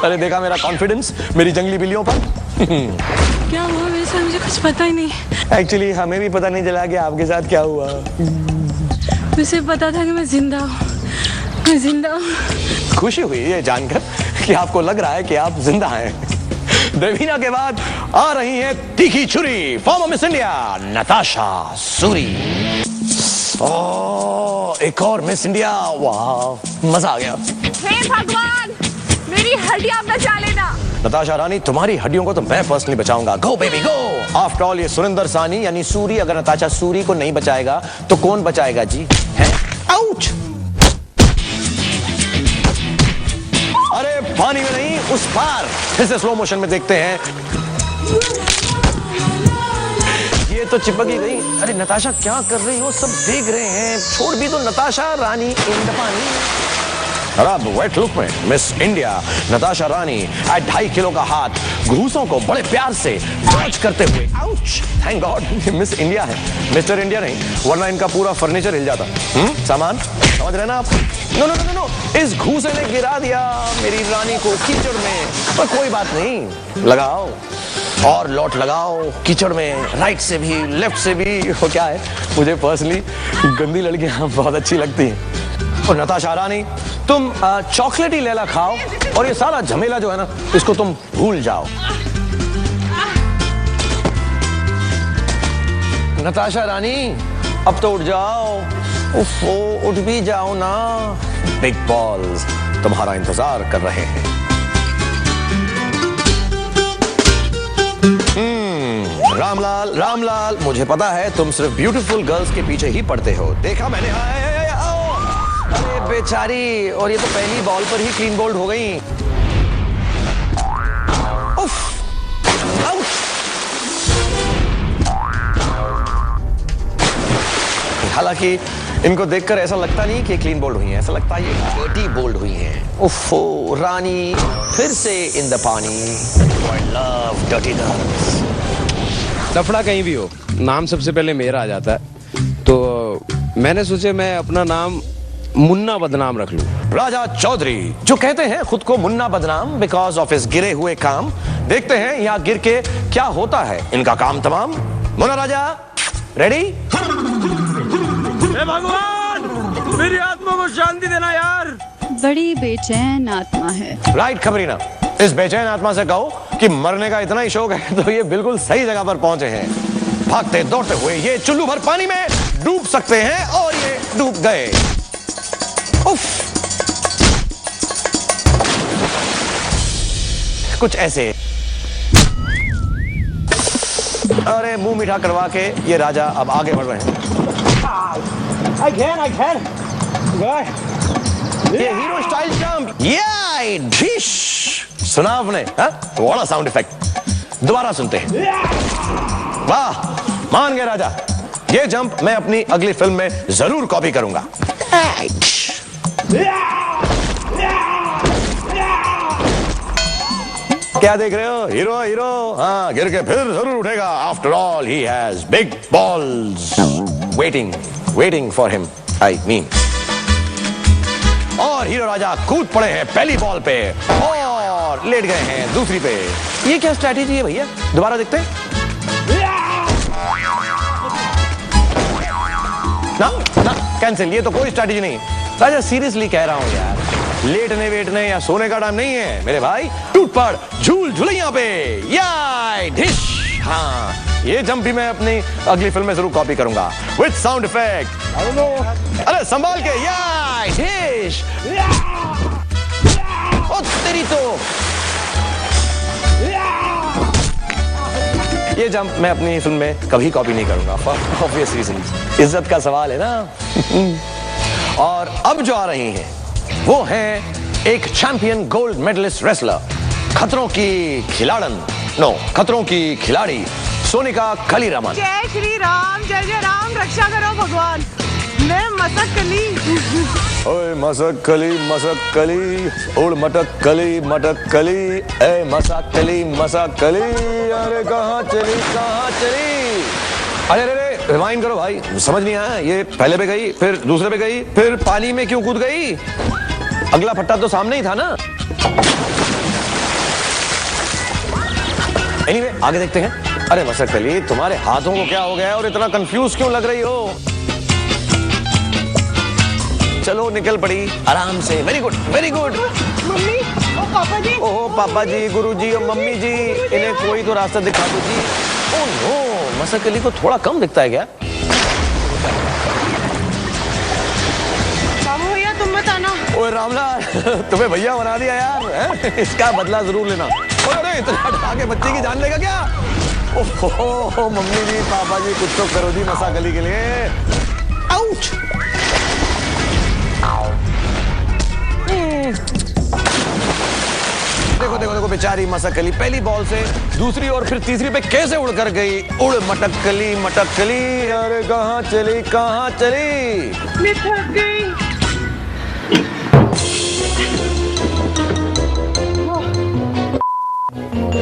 अरे देखा मेरा कॉन्फिडेंस मेरी जंगली बिल्लियों पर। क्या हुआ मेरे साथ, मुझे कुछ पता ही नहीं। एक्चुअली हमें भी पता नहीं चला कि आपके साथ क्या हुआ। मुझे पता था कि मैं जिंदा हूँ, मैं जिंदा हूँ। खुशी हुई ये जानकर कि आपको लग रहा है कि आप जिंदा हैं। देवीना के बाद आ रही है तीखी छुरी, former Miss India Natasha Suri. Oh, एक और मिस इंडिया, वाह मजा आ गया। हे भगवान, मेरी हड्डियां बचा लेना। नताशा रानी, तुम्हारी हड्डियों को तो मैं पर्सनली बचाऊंगा। गो बेबी गो। आफ्टर ऑल ये सुरेंद्र सानी यानी सूरी अगर नताशा सूरी को नहीं बचाएगा तो कौन बचाएगा जी? हैं? आउच! अरे पानी में नहीं, उस पार। फिर से स्लो मोशन में देखते हैं। ये तो चिपक ही गई। अरे नताशा क्या कर रही हो, सब देख रहे हैं। छोड़ भी दो नताशा रानी इन द पानी। अब वेट लुक में मिस इंडिया नताशा रानी 2.5 किलो का हाथ घूसों को बड़े प्यार से डॉच करते हुए, ouch, thank God miss India है, मिस्टर इंडिया नहीं, वरना इनका पूरा फर्नीचर हिल जाता। सामान समझ रहे ना आप? नो नो नो नो, इस घूसे ने गिरा दिया मेरी रानी को कीचड़ में। पर कोई बात नहीं, लगाओ और लौट लगाओ कीचड़ में, राइट से भी लेफ्ट से भी। वो क्या है, मुझे पर्सनली गंदी लड़कियां बहुत अच्छी लगती हैं। और नताशा रानी, तुम चॉकलेटी लैला खाओ और ये सारा झमेला जो है ना, इसको तुम भूल जाओ। नताशा रानी, अब तो उठ जाओ। उफ़ो, उठ भी जाओ ना। बिग बॉल्स तुम्हारा इंतजार कर रहे हैं। रामलाल, रामलाल, मुझे पता है तुम सिर्फ ब्यूटीफुल गर्ल्स के पीछे ही पड़ते हो। देखा मैंने। अरे बेचारी, और ये तो पहली बॉल पर ही क्लीन बोल्ड हो गई। उफ, आउट। हालांकि इनको देखकर ऐसा लगता नहीं कि क्लीन बोल्ड हुई हैं, ऐसा लगता है ये डर्टी बोल्ड हुई हैं। उफ़ो, रानी फिर से इन द पानी। I love dirty girls। लफड़ा कहीं भी हो, नाम सबसे पहले मेरा आ जाता है। तो मैंने सोचा मैं अपना नाम मुन्ना बदनाम रख लूं। राजा चौधरी, जो कहते हैं खुद को मुन्ना बदनाम बिकॉज ऑफ हिज गिरे हुए काम। देखते हैं यहाँ गिर के क्या होता है इनका काम तमाम। मुन्ना राजा, रेडी? भगवान, मेरी आत्मा को शांति देना यार। बड़ी बेचैन आत्मा है। राइट खबरीना, इस बेचैन आत्मा से कहो कि मरने का इतना ही शौक है तो ये बिल्कुल सही जगह पर पहुंचे हैं। भागते दौड़ते हुए ये चुल्लू भर पानी में डूब सकते हैं और ये डूब गए। उफ, कुछ ऐसे। अरे मुंह मीठा करवा के ये राजा अब आगे बढ़ रहे हैं। I can. ये हीरो स्टाइल जंप, ये ढिश। सुना आपने? बड़ा साउंड इफेक्ट। दोबारा सुनते हैं। वाह, मान गए राजा। ये जंप मैं अपनी अगली फिल्म में जरूर कॉपी करूंगा। क्या देख रहे हो? हीरो हीरो, हाँ, गिर के फिर जरूर उठेगा। After all he has big balls waiting for him, I mean. और हीरो राजा कूद पड़े हैं पहली बॉल पे और लेट गए हैं दूसरी पे। ये क्या स्ट्रैटेजी है भैया? दोबारा देखते हैं। ना कैंसिल, ये तो कोई स्ट्रैटेजी नहीं। राजा सीरियसली कह रहा हूं यार, लेटने वेटने या सोने का टाइम नहीं है मेरे भाई। टूट पड़, झूल झुलैया पे, याय ढिश। हाँ, ये जंप भी मैं अपनी अगली फिल्म में जरूर कॉपी करूंगा विद साउंड इफेक्ट। अरे संभाल के, याय ढिश। ओ तेरी तो। ये जंप मैं अपनी फिल्म में कभी कॉपी नहीं करूंगा फॉर ऑब्वियस रीजंस। इज्जत का सवाल है ना। और अब जो आ रही हैं वो हैं एक चैंपियन गोल्ड मेडलिस्ट रेसलर, खतरों की खिलाड़न, नो, खतरों की खिलाड़ी सोनिका कलीरामन। जय श्री राम, जय जय राम, रक्षा करो भगवान। मैं मसक कली। ओए मसक कली, उड़ मटक कली, ए मसक कली, अरे कहाँ चली। अरे रिवाइंड करो भाई, समझ नहीं आया। ये पहले पे गई, फिर दूसरे पे गई, फिर पानी में क्यों कूद गई? अगला फट्टा तो सामने ही था ना। एनीवे, आगे देखते हैं। अरे मसक अली, तुम्हारे हाथों को क्या हो गया और इतना कंफ्यूज क्यों लग रही हो? चलो निकल पड़ी आराम से। Very good, very good. Mummy और पापा जी। ओहो पापा जी, गुरुजी और मम्मी जी, इन्हें कोई तो रास्ता दिखा दो जी। ओह नो, मसक अली को थोड़ा कम दिखता है क्या? बाबू भैया तुम बताना। ओए रामलाल, तुम्हें भैया बना दिया यार, है? इसका बदला जरूर लेना। अरे इतना आगे बच्चे की जान लेगा क्या? ओहो मम्मी जी, पापा जी, कुछ तो करो जी मसक अली के लिए। आउच। देखो देखो देखो, बेचारी मसक अली पहली बॉल से दूसरी और फिर तीसरी पे कैसे उड़ कर गई। उड़ मटकली मटकली, अरे कहाँ चली कहाँ चली? मैं थक गई।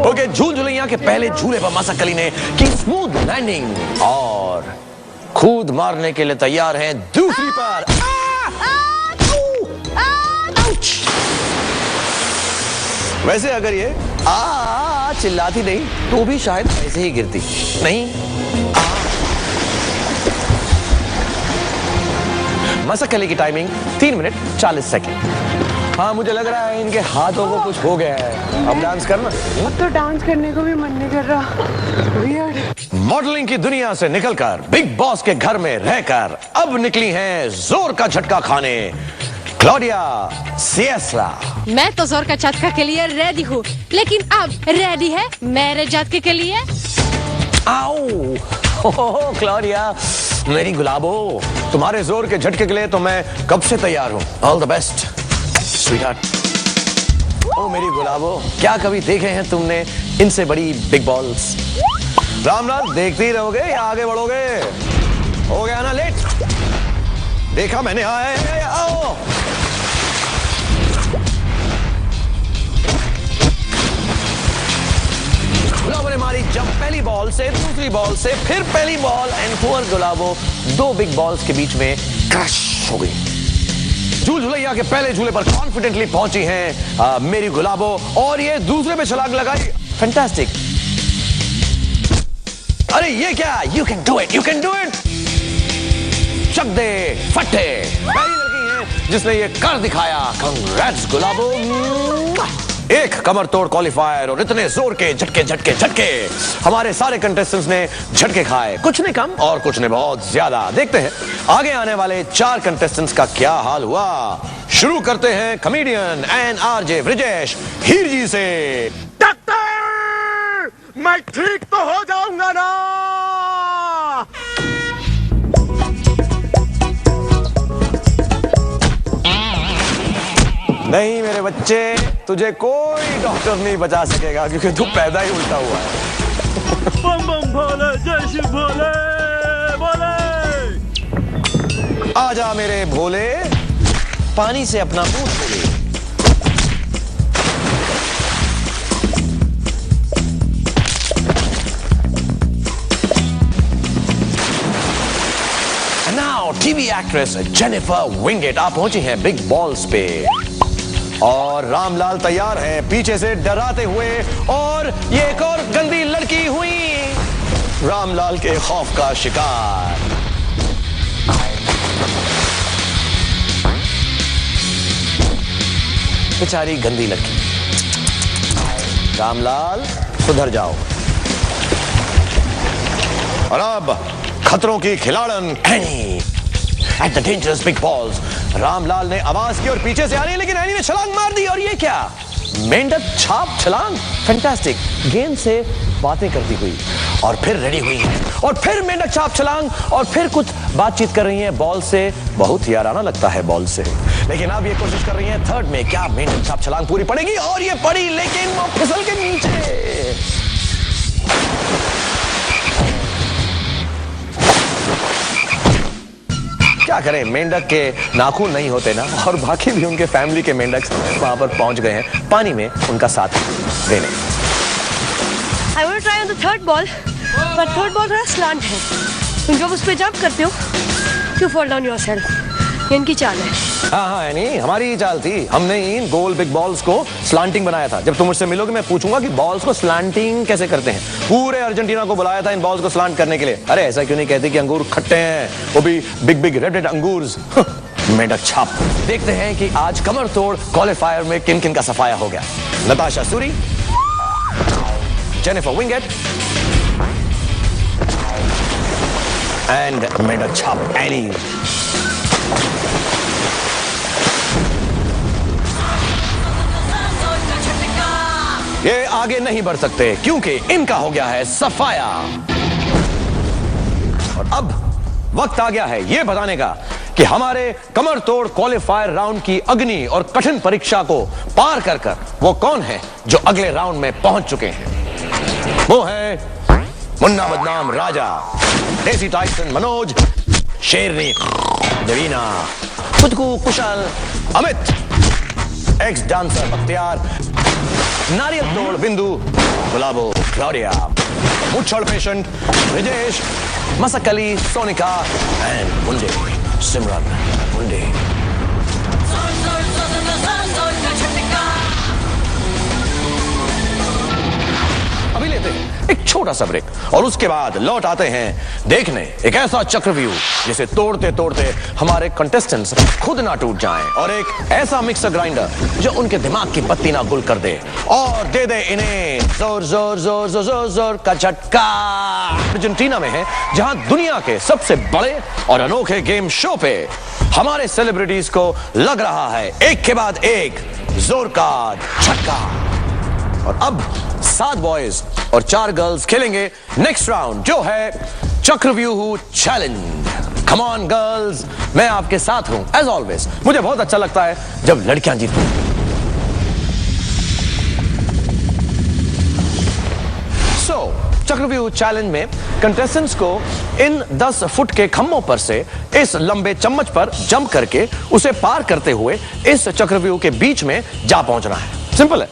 ओके, झूल झुलैया के पहले झूले पर मसक अली ने की स्मूथ लैंडिंग और कूद मारने के लिए तैयार हैं दूसरी पर। वैसे अगर ये चिल्लाती नहीं तो भी शायद ऐसे ही गिरती नहीं। मसक अली की टाइमिंग 3 मिनट 40 सेकेंड। हाँ, मुझे लग रहा है इनके हाथों को कुछ हो गया है। अब डांस करना। अब तो डांस करने को भी मन नहीं कर रहा। वियर्ड। मॉडलिंग की दुनिया से निकलकर बिग बॉस के घर में रहकर अब निकली हैं जोर का झटका खाने क्लॉडिया सिएस्रा। मैं तो जोर का झटका के लिए रेडी हूँ, लेकिन अब रेडी है मेरे झटके के लिए। आओ ओह क्लॉडिया, मेरी गुलाबो, तुम्हारे जोर के झटके के लिए तो मैं कब से तैयार हूँ। All the best sweetheart. ओ मेरी गुलाबो, क्या कभी देखे हैं तुमने इनसे बड़ी बिग बॉल्स? रामलाल, देखते ही रहोगे या आगे बढ़ोगे? हो गया ना लेट? देखा मैंने। आओ गुलाबो ने मारी जंप पहली बॉल से, दूसरी बॉल से, फिर पहली ball and poor Gulabo 2 big balls के बीच में क्रश हो गई। झूल झुलैया के पहले झूले पर कॉन्फिडेंटली पहुंची हैं मेरी गुलाबो और ये दूसरे पे छलांग लगाई। फैंटास्टिक। अरे ये क्या? You can do it, you can do it. चक दे फटे। पहली लड़की है जिसने ये कर दिखाया। कांग्रेट्स गुलाबो। एक कमर तोड़ क्वालिफायर और इतने जोर के झटके झटके झटके। हमारे सारे कंटेस्टेंट्स ने झटके खाए, कुछ ने कम और कुछ ने बहुत ज्यादा। देखते हैं आगे आने वाले 4 कंटेस्टेंट्स का क्या हाल हुआ। शुरू करते हैं कॉमेडियन एंड आरजे ब्रिजेश हीर जी से। डॉक्टर, मैं ठीक तो हो जाऊंगा ना? नहीं मेरे बच्चे, तुझे कोई डॉक्टर नहीं बचा सकेगा क्योंकि तू पैदा ही उल्टा हुआ है। बम बम भोले, जय शिव भोले भोले। आजा मेरे भोले, पानी से अपना मुंह धोले। Now TV actress Jennifer Winget आप पहुंची हैं बिग बॉल्स पे और रामलाल तैयार है पीछे से डराते हुए और ये एक और गंदी लड़की हुई रामलाल के खौफ का शिकार। बेचारी गंदी लड़की। रामलाल सुधर जाओ। और अब खतरों की खिलाड़न Annie at the dangerous big balls. Ramlal ने आवाज की और पीछे से आ रही है लेकिन एनी ने छलांग मार दी और ये क्या? मेंढक छाप छलांग। फैंटास्टिक। गेंद से बातें करती हुई और फिर रेडी हुई है और फिर मेंढक छाप छलांग और फिर कुछ बातचीत कर रही है बॉल से। बहुत याराना लगता है बॉल से, लेकिन अब ये कोशिश कर रही है थर्ड में क्या मेंढक छाप छलांग पूरी पड़ेगी और ये पड़ी लेकिन वो फिसल के नीचे। क्या करें, मेंढक के नाखून नहीं होते ना और बाकी भी उनके फैमिली के मेंढक वहां पर पहुंच गए हैं पानी में उनका साथ देने। I will try on the third ball, but third ball थोड़ा slant है। जब उस पे जंप करते हो, you fall down yourself. ये इनकी चाल है। हाँ एनी, हमारी ही चाल थी। हमने इन गोल बिग बॉल्स को स्लांटिंग बनाया था। जब तुम मुझसे मिलोगे मैं पूछूंगा कि बॉल्स को स्लांटिंग कैसे करते हैं। पूरे अर्जेंटीना को बुलाया था इन बॉल्स को स्लांट करने के लिए। अरे ऐसा क्यों नहीं कहते कि अंगूर खट्टे हैं, वो भी बिग बिग रेड रेड अंगूर। मेंढक छाप। देखते हैं कि आज कमर तोड़ क्वालिफायर में किन किन का सफाया हो गया। Natasha Suri, Jennifer Winget and मेंढक छाप एनी। ये आगे नहीं बढ़ सकते क्योंकि इनका हो गया है सफाया। और अब वक्त आ गया है ये बताने का कि हमारे कमर तोड़ क्वालिफायर राउंड की अग्नि और कठिन परीक्षा को पार कर कर वो कौन है जो अगले राउंड में पहुंच चुके हैं। वो है मुन्ना बदनाम राजा, देसी टाइसन मनोज, शेरनी देवीना, खुदकू कुशल अमित, एक्स डांसर बख्तियार, नारियल तोड़ बिंदु गुलाबो क्लॉडिया, मुच्छड़ पेशेंट ब्रिजेश, मसकली सोनिका एंड मुंडे सिमरन मुंडे। अभी लेते हैं एक छोटा सा ब्रेक और उसके बाद लौट आते हैं देखने एक ऐसा चक्रव्यूह जिसे तोड़ते तोड़ते हमारे कंटेस्टेंट्स खुद ना टूट जाएं और एक ऐसा मिक्सर ग्राइंडर जो उनके दिमाग की बत्ती ना गुल कर दे और दे दे इन्हें जोर जोर जोर जोर जोर जोर का झटका। अर्जेंटीना में है जहां दुनिया के सबसे बड़े और अनोखे गेम शो पे हमारे सेलिब्रिटीज को लग रहा है एक के बाद एक जोर का झटका। और अब 7 बॉयज और 4 गर्ल्स खेलेंगे नेक्स्ट राउंड जो है चक्रव्यूह चैलेंज। कम ऑन गर्ल्स, मैं आपके साथ हूं एज ऑलवेज। मुझे बहुत अच्छा लगता है जब लड़कियां जीतती हैं। चक्रव्यूह चैलेंज में कंटेस्टेंट्स को इन 10 फुट के खंभों पर से इस लंबे चम्मच पर जंप करके उसे पार करते हुए इस चक्रव्यूह के बीच में जा पहुंचना है। सिंपल है,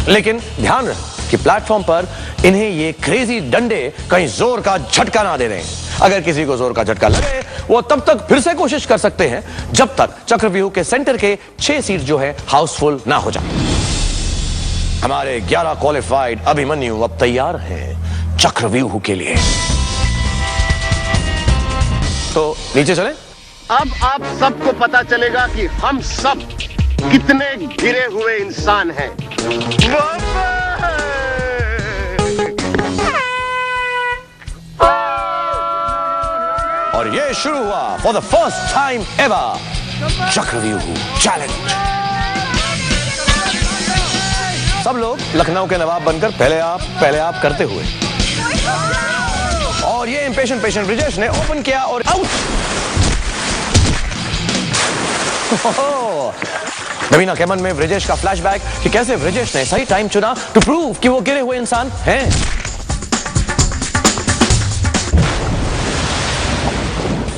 लेकिन ध्यान रखें कि प्लेटफॉर्म पर इन्हें ये क्रेजी डंडे कहीं जोर का झटका ना दे दें। अगर किसी को जोर का झटका लगे वो तब तक फिर से कोशिश कर सकते हैं जब तक चक्रव्यूह के सेंटर के 6 सीट जो है हाउसफुल ना हो जाए। हमारे 11 क्वालिफाइड अभिमन्यु अब तैयार हैं चक्रव्यूह के लिए। तो नीचे चलें। अब आप सबको पता चलेगा कि हम सब कितने गिरे हुए इंसान हैं। और ये शुरू हुआ for the first time ever चक्रव्यूह चैलेंज। सब लोग लखनऊ के नवाब बनकर पहले आप करते हुए और ये इंपेशेंट पेशेंट ब्रिजेश ने ओपन किया और आउट। नवीना के मन में ब्रिजेश का फ्लैशबैक कि कैसे ब्रिजेश ने सही टाइम चुना टू प्रूव कि वो गिरे हुए इंसान हैं।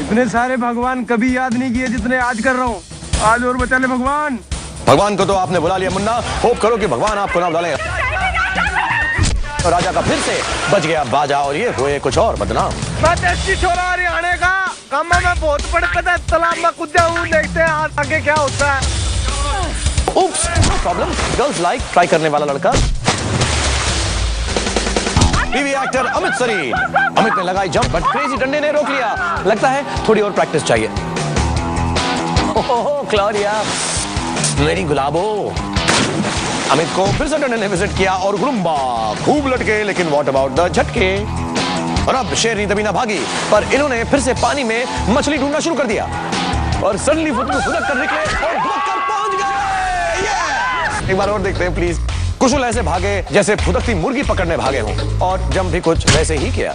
इतने सारे भगवान कभी याद नहीं किए जितने आज कर रहा हूँ। आज और बचा ले भगवान। भगवान को तो आपने बुला लिया मुन्ना, होप करो कि भगवान आपको ना बुला ले। राजा का फिर से बच गया बाजा और ये हुए कुछ और बदनाम। छोरा हरियाणा का कम में बहुत बड़े तालाब में कूद जाऊं, देखते हैं आगे क्या होता है। Oops, no problem. Girls like try करने वाला लड़का। TV actor Amit Sarin. अमित ने लगाई जंप बट क्रेजी डंडे ने रोक लिया। लगता है थोड़ी और प्रैक्टिस चाहिए। ओह क्लॉडिया, मेरी गुलाबो। अमित को फिर से डंडे ने विजिट किया और गुरुम्बा खूब लटके, लेकिन व्हाट अबाउट द झटके। और अब शेरनी दबीना भागी पर इन्होंने फिर से पानी में मछली ढूंढना शुरू कर दिया और सडनली फुदक कर निकले और फुदक कर पहुंच गए। yes! एक बार और देखते हैं प्लीज। कुशल ऐसे भागे जैसे फुदकती मुर्गी पकड़ने भागे हों और जंप भी कुछ वैसे ही किया।